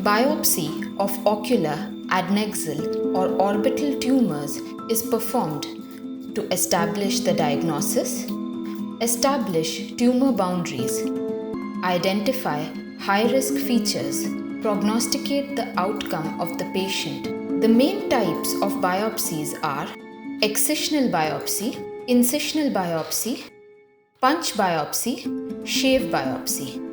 Biopsy of ocular, adnexal, or orbital tumors is performed to establish the diagnosis, establish tumor boundaries, identify high-risk features, prognosticate the outcome of the patient. The main types of biopsies are excisional biopsy, incisional biopsy, punch biopsy, shave biopsy.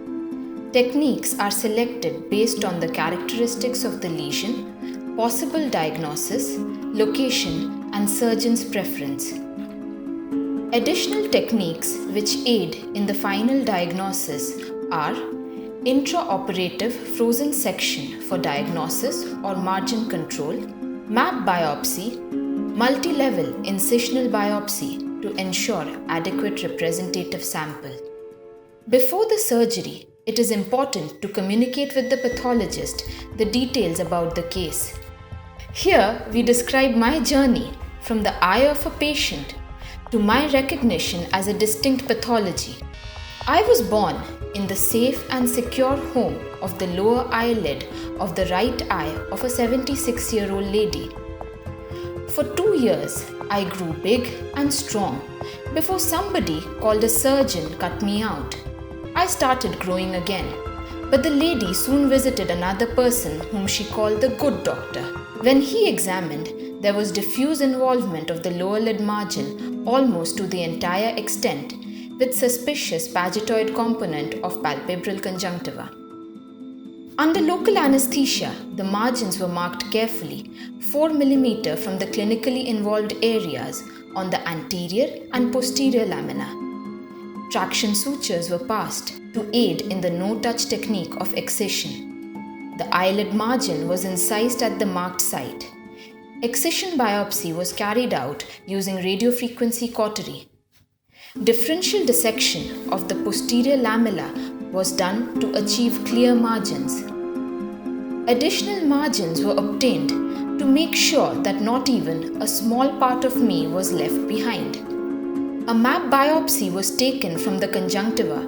Techniques are selected based on the characteristics of the lesion, possible diagnosis, location, and surgeon's preference. Additional techniques which aid in the final diagnosis are intraoperative frozen section for diagnosis or margin control, map biopsy, multi-level incisional biopsy to ensure adequate representative sample. Before the surgery, it is important to communicate with the pathologist the details about the case. Here, we describe my journey from the eye of a patient to my recognition as a distinct pathology. I was born in the safe and secure home of the lower eyelid of the right eye of a 76-year-old lady. For 2 years, I grew big and strong before somebody called a surgeon cut me out. I started growing again, but the lady soon visited another person whom she called the good doctor. When he examined, there was diffuse involvement of the lower lid margin almost to the entire extent, with suspicious pagetoid component of palpebral conjunctiva. Under local anesthesia, the margins were marked carefully 4 mm from the clinically involved areas on the anterior and posterior lamina. Traction sutures were passed to aid in the no-touch technique of excision. The eyelid margin was incised at the marked site. Excision biopsy was carried out using radiofrequency cautery. Differential dissection of the posterior lamella was done to achieve clear margins. Additional margins were obtained to make sure that not even a small part of me was left behind. A map biopsy was taken from the conjunctiva.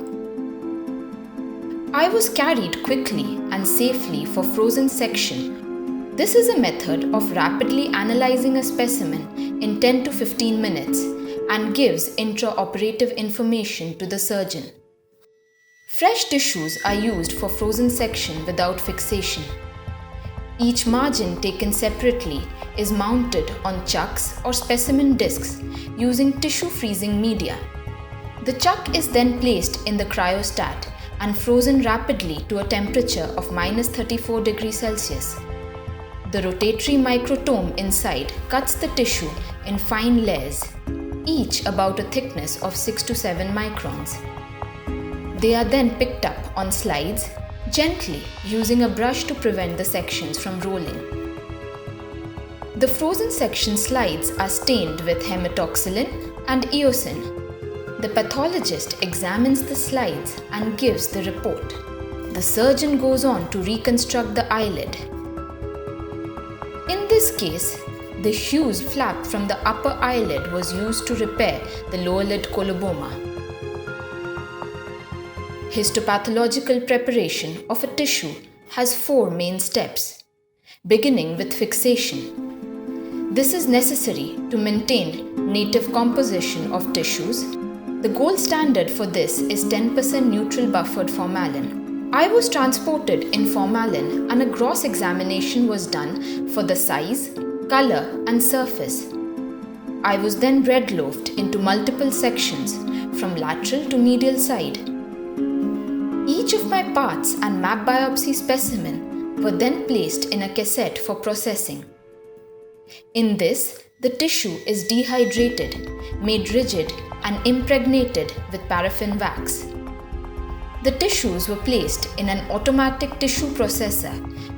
I was carried quickly and safely for frozen section. This is a method of rapidly analyzing a specimen in 10 to 15 minutes and gives intraoperative information to the surgeon. Fresh tissues are used for frozen section without fixation. Each margin taken separately is mounted on chucks or specimen discs using tissue freezing media. The chuck is then placed in the cryostat and frozen rapidly to a temperature of -34 degrees Celsius. The rotatory microtome inside cuts the tissue in fine layers, each about a thickness of 6 to 7 microns. They are then picked up on slides gently using a brush to prevent the sections from rolling. The frozen section slides are stained with hematoxylin and eosin. The pathologist examines the slides and gives the report. The surgeon goes on to reconstruct the eyelid. In this case, the Hughes flap from the upper eyelid was used to repair the lower lid coloboma. Histopathological preparation of a tissue has 4 main steps, beginning with fixation. This is necessary to maintain native composition of tissues. The gold standard for this is 10% neutral buffered formalin. I was transported in formalin and a gross examination was done for the size, color, and surface. I was then bread-loafed into multiple sections from lateral to medial side. Each of my parts and map biopsy specimen were then placed in a cassette for processing. In this, the tissue is dehydrated, made rigid, and impregnated with paraffin wax. The tissues were placed in an automatic tissue processor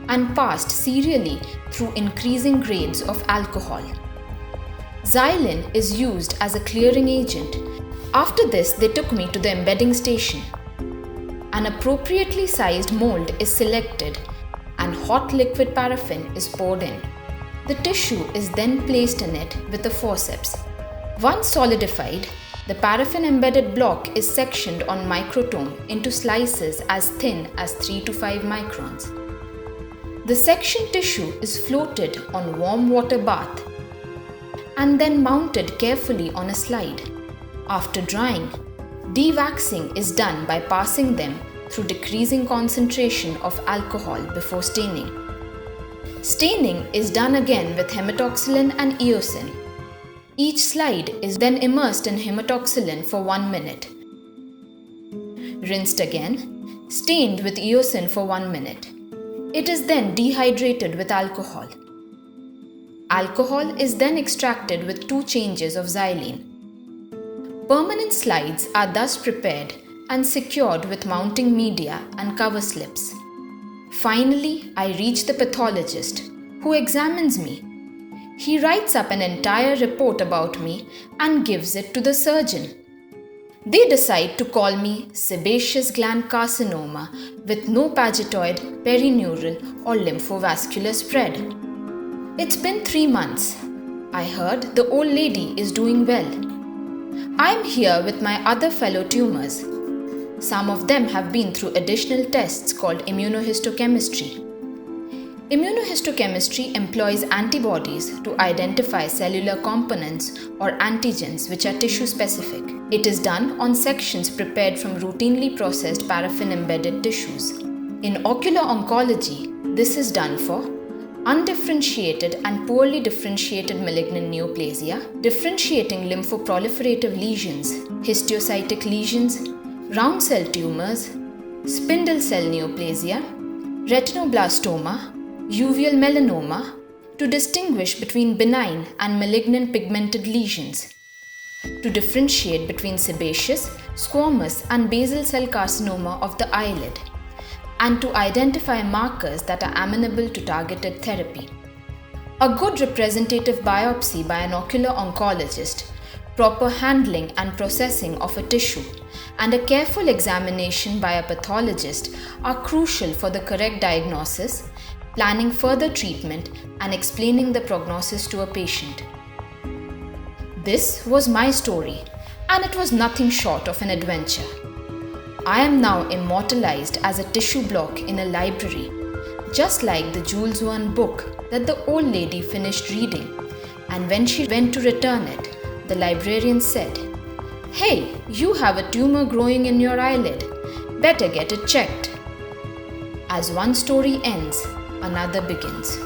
and passed serially through increasing grades of alcohol. Xylene is used as a clearing agent. After this, they took me to the embedding station. An appropriately sized mold is selected and hot liquid paraffin is poured in. The tissue is then placed in it with a forceps. Once solidified, the paraffin embedded block is sectioned on microtome into slices as thin as 3 to 5 microns. The section tissue is floated on warm water bath and then mounted carefully on a slide. After drying, dewaxing is done by passing them through decreasing concentration of alcohol before staining. Staining is done again with hematoxylin and eosin. Each slide is then immersed in hematoxylin for 1 minute. Rinsed again, stained with eosin for 1 minute. It is then dehydrated with alcohol. Alcohol is then extracted with 2 changes of xylene. Permanent slides are thus prepared and secured with mounting media and cover slips. Finally, I reach the pathologist, who examines me. He writes up an entire report about me and gives it to the surgeon. They decide to call me sebaceous gland carcinoma with no pagetoid, perineural or lymphovascular spread. It's been 3 months. I heard the old lady is doing well. I'm here with my other fellow tumors. Some of them have been through additional tests called immunohistochemistry. Immunohistochemistry employs antibodies to identify cellular components or antigens which are tissue specific. It is done on sections prepared from routinely processed paraffin-embedded tissues. In ocular oncology, this is done for undifferentiated and poorly differentiated malignant neoplasia, differentiating lymphoproliferative lesions, histiocytic lesions, round cell tumors, spindle cell neoplasia, retinoblastoma, uveal melanoma, to distinguish between benign and malignant pigmented lesions, to differentiate between sebaceous, squamous and basal cell carcinoma of the eyelid, and to identify markers that are amenable to targeted therapy. A good representative biopsy by an ocular oncologist, proper handling and processing of a tissue, and a careful examination by a pathologist are crucial for the correct diagnosis, planning further treatment, and explaining the prognosis to a patient. This was my story, and it was nothing short of an adventure. I am now immortalized as a tissue block in a library, just like the Jules Verne book that the old lady finished reading, and when she went to return it, the librarian said, "Hey, you have a tumor growing in your eyelid. Better get it checked." As one story ends, another begins.